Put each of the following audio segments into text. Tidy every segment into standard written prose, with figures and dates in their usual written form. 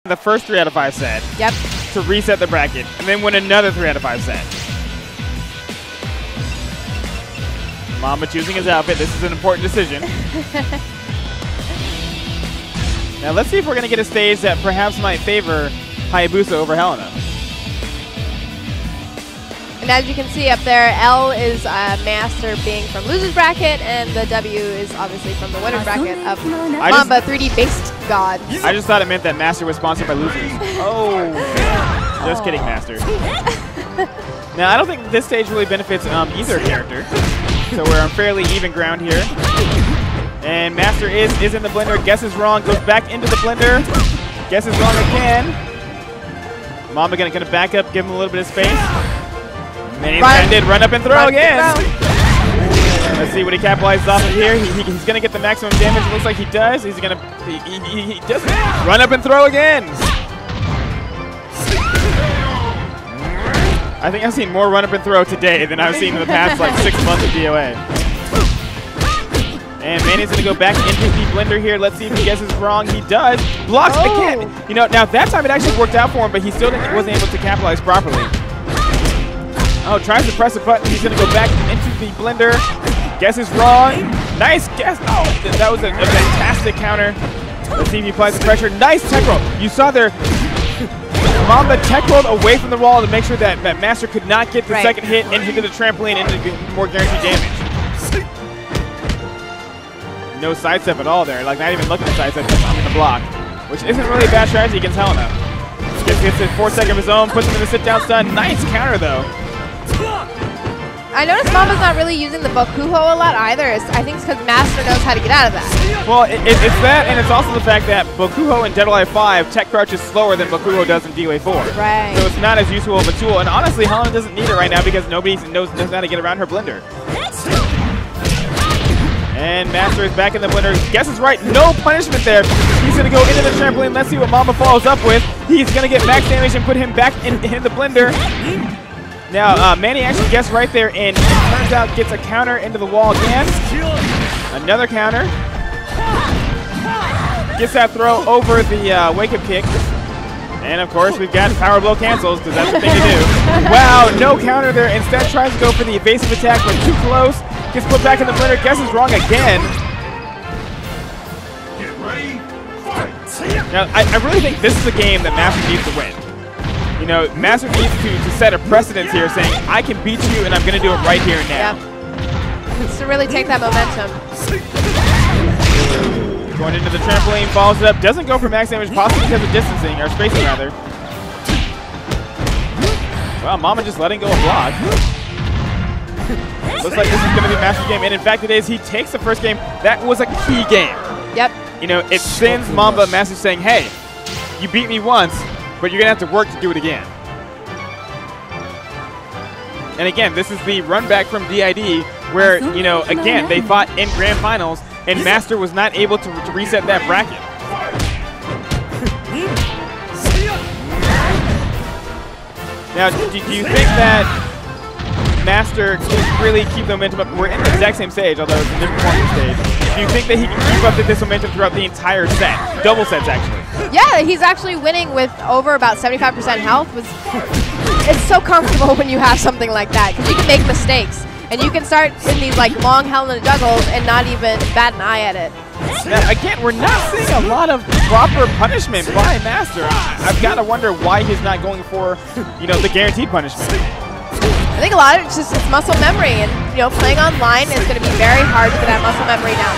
the first 3 out of 5 set. Yep. To reset the bracket, and then win another 3 out of 5 set. Mamba choosing his outfit. This is an important decision. Now let's see if we're going to get a stage that perhaps might favor Hayabusa over Helena. And as you can see up there, L is Master being from loser's bracket, and the W is obviously from the winner's bracket of Mamba 3D based god. I just thought it meant that Master was sponsored by losers. Oh, just kidding, Master. Now I don't think this stage really benefits either character, so we're on fairly even ground here. And Master is in the blender, guesses wrong, goes back into the blender, guesses wrong again. Mamba gonna back up, give him a little bit of space. And he did run up and throw again. Let's see what he capitalizes off of here. He's gonna get the maximum damage. It looks like he does. He's gonna he does run up and throw again. I think I've seen more run up and throw today than I've seen in the past like 6 months of DOA. And Manny's going to go back into the blender here. Let's see if he guesses wrong. He does. Blocks again. You know, now that time it actually worked out for him, but he still wasn't able to capitalize properly. Oh, tries to press a button. He's going to go back into the blender. Guesses wrong. Nice guess. Oh, that was a fantastic counter. Let's see if he applies the pressure. Nice tech roll. You saw there. Mamba tech rolled away from the wall to make sure that Master could not get the second hit and hit the trampoline into more guaranteed damage. No sidestep at all there, like not even looking at sidestep in the block, which isn't really a bad strategy against Helena. Gets a 4-second of his own, puts him in the sit-down stun. Nice counter though. I noticed Mamba's not really using the Bokuho a lot either. I think it's because Master knows how to get out of that. Well, it's that, and it's also the fact that Bokuho in DOA5 tech crouch is slower than Bokuho does in DOA4. Right. So it's not as useful of a tool, and honestly, Helena doesn't need it right now because nobody knows how to get around her blender. And Master is back in the blender. Guesses right. No punishment there. He's going to go into the trampoline. Let's see what Mamba follows up with. He's going to get max damage and put him back in the blender. Now, Manny actually guessed right there and turns out gets a counter into the wall again. Another counter. Gets that throw over the wake-up kick. And, of course, we've got power blow cancels because that's the thing to do. Wow, no counter there. Instead tries to go for the evasive attack, but too close. Gets put back in the blender, guesses wrong again. Now, I really think this is a game that Master needs to win. You know, Master needs to set a precedence here saying, I can beat you and I'm going to do it right here and now. Yep. Needs to really take that momentum. Going into the trampoline, follows it up, doesn't go for max damage, possibly because of distancing, or spacing rather. Well, Mamba just letting go of block. Looks like this is going to be Master's game, and in fact it is. He takes the first game. That was a key game. Yep. You know, it sends Mamba Master saying, hey, you beat me once, but you're going to have to work to do it again. And again, this is the run back from DID where, you know, again, they fought in grand finals, and Master was not able to reset that bracket. Now, do you think that Master can really keep the momentum up? We're in the exact same stage, although it's a different forming stage. Do you think that he can keep up this momentum throughout the entire set? Double sets, actually. Yeah, he's actually winning with over about 75% health. It's so comfortable when you have something like that, because you can make mistakes. And you can start in these like long Helena juggles and not even bat an eye at it. Now, again, we're not seeing a lot of proper punishment by Master. I've got to wonder why he's not going for, you know, the guaranteed punishment. I think a lot of it's just muscle memory, and you know, playing online is going to be very hard to get that muscle memory down.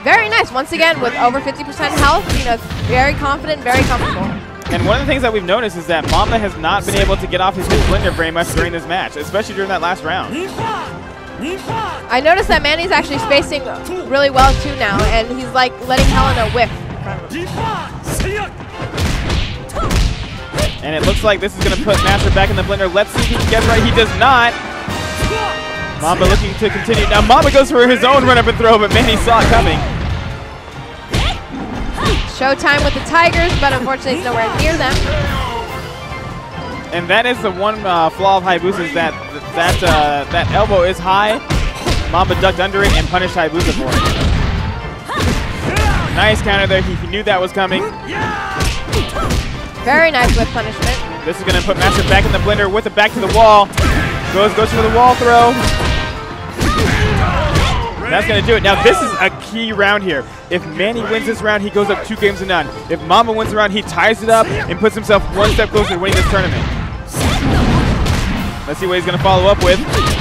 Very nice, once again, with over 50% health. You know, very confident, very comfortable. And one of the things that we've noticed is that Mamba has not been able to get off his blender very much during this match, especially during that last round. I noticed that Manny's actually spacing really well too now, and he's like letting Helena whiff in front of him. And it looks like this is going to put Master back in the blender. Let's see if he can get right. He does not. Mamba looking to continue. Now Mamba goes for his own run up and throw, but Manny saw it coming. Showtime with the Tigers, but unfortunately he's nowhere near them. And that is the one flaw of Hayabusa, is that elbow is high. Mamba ducked under it and punished Hayabusa for it. Nice counter there. He knew that was coming. Very nice whip punishment. This is going to put Master back in the blender with it back to the wall. Goes for the wall throw. That's going to do it. Now, this is a key round here. If Manny wins this round, he goes up 2-0. If Mamba wins the round, he ties it up and puts himself one step closer to winning this tournament. Let's see what he's going to follow up with.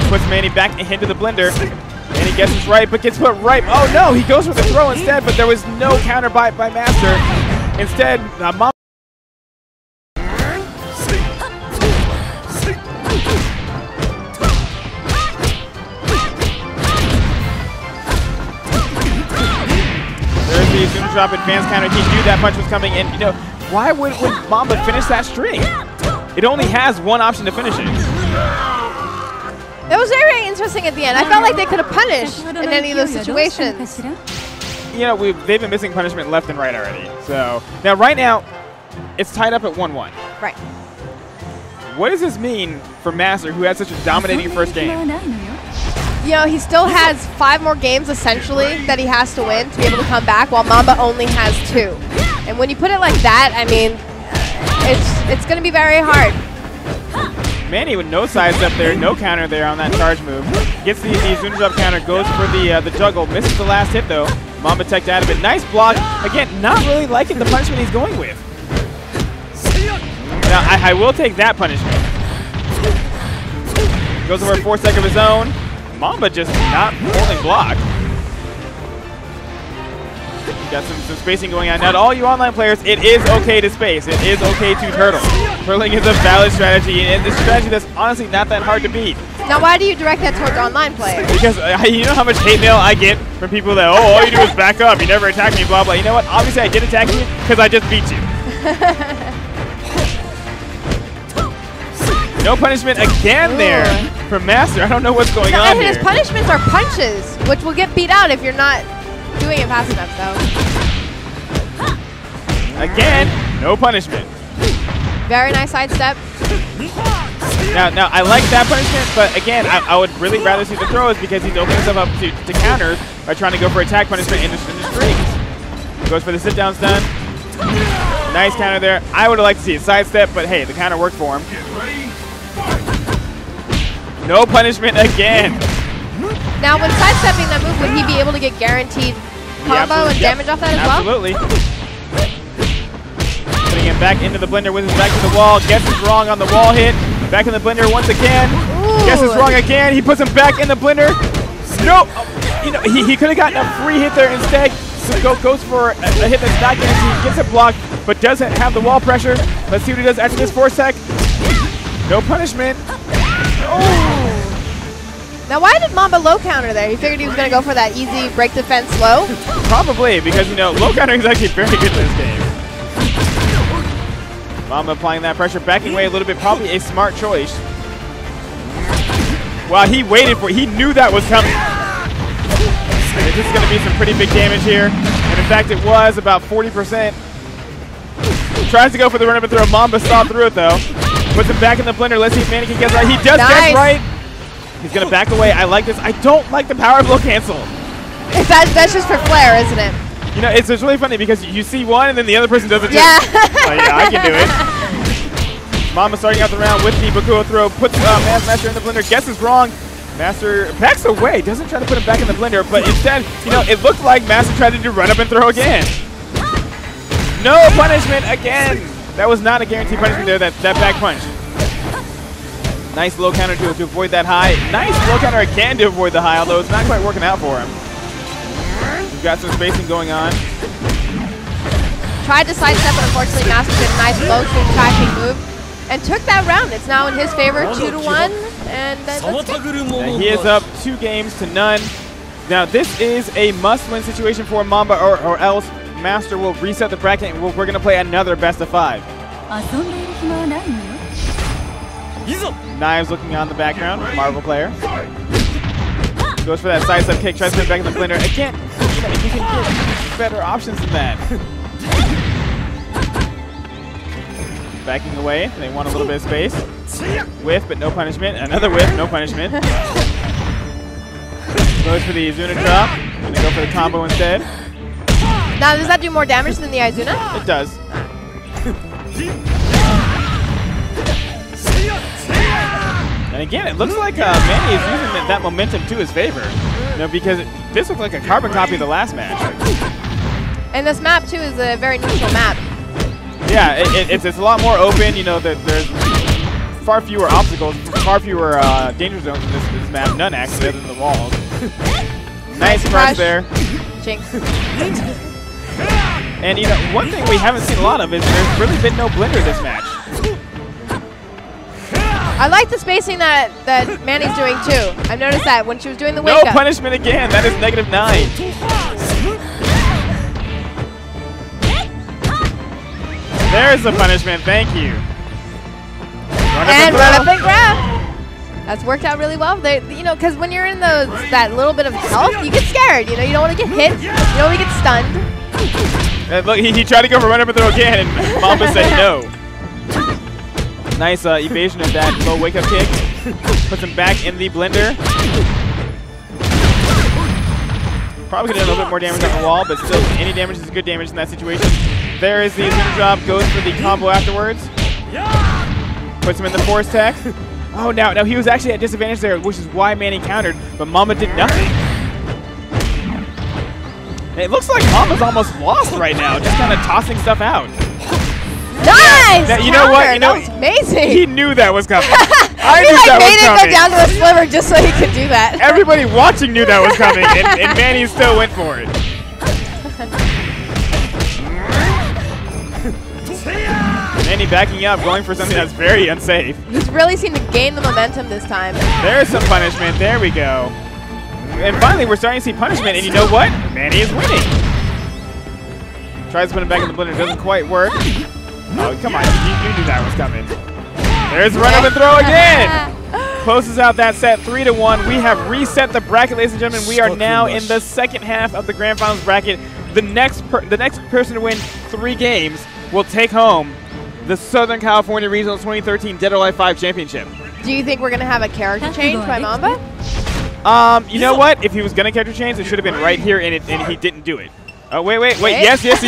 Puts Manny back into the blender. And he guesses right, but gets put right. Oh, no, he goes for the throw instead, but there was no counter by Master. Instead, Mamba. There's the zoom drop advance counter. He knew that punch was coming, and why would Mamba finish that string? It only has one option to finish it. It was very, very interesting at the end. I felt like they could have punished in any of those situations. They've been missing punishment left and right already. So now, right now, it's tied up at 1-1. Right. What does this mean for Master, who had such a dominating first game? He still has 5 more games, essentially, that he has to win to be able to come back, while Mamba only has 2. And when you put it like that, I mean, it's going to be very hard. Manny with no sides up there, no counter there on that charge move. Gets the zoom drop counter, goes for the juggle, misses the last hit though. Mamba teched out of it. Nice block. Again, not really liking the punishment he's going with. Now, I will take that punishment. Goes over a 4-sec of his own. Mamba just not holding block. Got some spacing going on. Now, to all you online players, it is okay to space. It is okay to turtle. Turtling is a valid strategy, and it's a strategy that's honestly not that hard to beat. Now, why do you direct that towards online players? Because you know how much hate mail I get from people that, all you do is back up, you never attack me, blah, blah. You know what? Obviously, I did attack you because I just beat you. No punishment again there from Master. I don't know what's going on here. His punishments are punches, which will get beat out if you're not doing it fast enough, though. Again, no punishment. Very nice sidestep. Now I like that punishment, but again, I would really rather see the throws because he's opening himself up to counters by trying to go for attack punishment in the strings. Goes for the sit-down stun. Nice counter there. I would have liked to see a sidestep, but hey, the counter worked for him. No punishment again. Now, when sidestepping that move, would he be able to get guaranteed combo and damage off that as well? Absolutely. Putting him back into the blender with his back to the wall. Guesses wrong on the wall hit. Back in the blender once again. Ooh. Guesses wrong again. He puts him back in the blender. No. He could have gotten a free hit there instead. So goes for a hit that's not guaranteed. Gets it blocked, but doesn't have the wall pressure. Let's see what he does after this 4-sec. No punishment. Oh. Now, why did Mamba low counter there? He figured he was going to go for that easy break defense low? Probably, because, low countering is actually very good in this game. Mamba applying that pressure, backing away a little bit, probably a smart choice. Wow, he waited for it. He knew that was coming. And this is going to be some pretty big damage here. And in fact, it was about 40%. Tries to go for the run-up and throw. Mamba saw through it, though. Puts him back in the blender. Let's see if Manny can get right. He does get right. He's going to back away. I like this. I don't like the power blow cancel. That's just for flair, isn't it? It's really funny because you see one and then the other person does it too. Yeah. Yeah, I can do it. Mamba starting out the round with the Bakuo throw. Puts Master in the blender. Guesses wrong. Master backs away. Doesn't try to put him back in the blender. But instead, it looked like Master tried to do run up and throw again. No punishment again. That was not a guaranteed punishment there, that back punch. Nice low counter to avoid that high. Nice low counter again to avoid the high, although it's not quite working out for him. We've got some spacing going on. Tried to sidestep, but unfortunately Master did a nice low swing tracking move and took that round. It's now in his favor, 2-1, and let's go. He is up 2-0. Now this is a must-win situation for Mamba, or else Master will reset the bracket and we're going to play another best of 5. Knives looking on the background, Marvel player. Goes for that sidestep kick, tries to put it back in the blender. Again, you can get better options than that. Backing away, they want a little bit of space. Whiff, but no punishment. Another whiff, no punishment. Goes for the Izuna drop. Gonna go for the combo instead. Now, does that do more damage than the Izuna? It does. And again, it looks like Manny is using that momentum to his favor. You know, because this looked like a carbon copy of the last match. And this map, too, is a very neutral map. Yeah, it's a lot more open. You know, there's far fewer obstacles, far fewer danger zones in this map. None, actually, other than the walls. Nice crush there. Jinx. And, you know, one thing we haven't seen a lot of is there's really been no blender this match. I like the spacing that Manny's doing, too. I've noticed that when she was doing the wake-up. No punishment again. That is -9. There's the punishment. Thank you. Run up and grab. That's worked out really well. You know, because when you're in that little bit of health, you get scared. You know, you don't want to get hit. You don't want to get stunned. Look, he tried to go for run up and throw again, and Mamba said no. Nice evasion of that low wake-up kick. Puts him back in the blender. Probably could have done a little bit more damage on the wall, but still, any damage is good damage in that situation. There is the Zoom drop, goes for the combo afterwards. Puts him in the force tech. Oh, now he was actually at disadvantage there, which is why Manny countered, but Mamba did nothing. It looks like Mamba's almost lost right now, just kind of tossing stuff out. Nice! Now, you know what? You know, that was amazing. He knew that was coming. I knew that was made it coming. go down to the sliver just so he could do that. Everybody watching knew that was coming, and Manny still went for it. Manny backing up, going for something that's very unsafe. He's really seemed to gain the momentum this time. There's some punishment. There we go. And finally, we're starting to see punishment, and you know what? Manny is winning. Tries to put him back in the blender. Doesn't quite work. Oh, come on. You knew that was coming. There's run up and throw again. Closes out that set 3-1. We have reset the bracket, ladies and gentlemen. We are now in the second half of the Grand Finals bracket. The next person to win 3 games will take home the Southern California Regional 2013 DOA5 Championship. Do you think we're going to have a character change by Mamba? You know what? If he was going to character change, it should have been right here, and he didn't do it. Oh, wait. Yes, he is.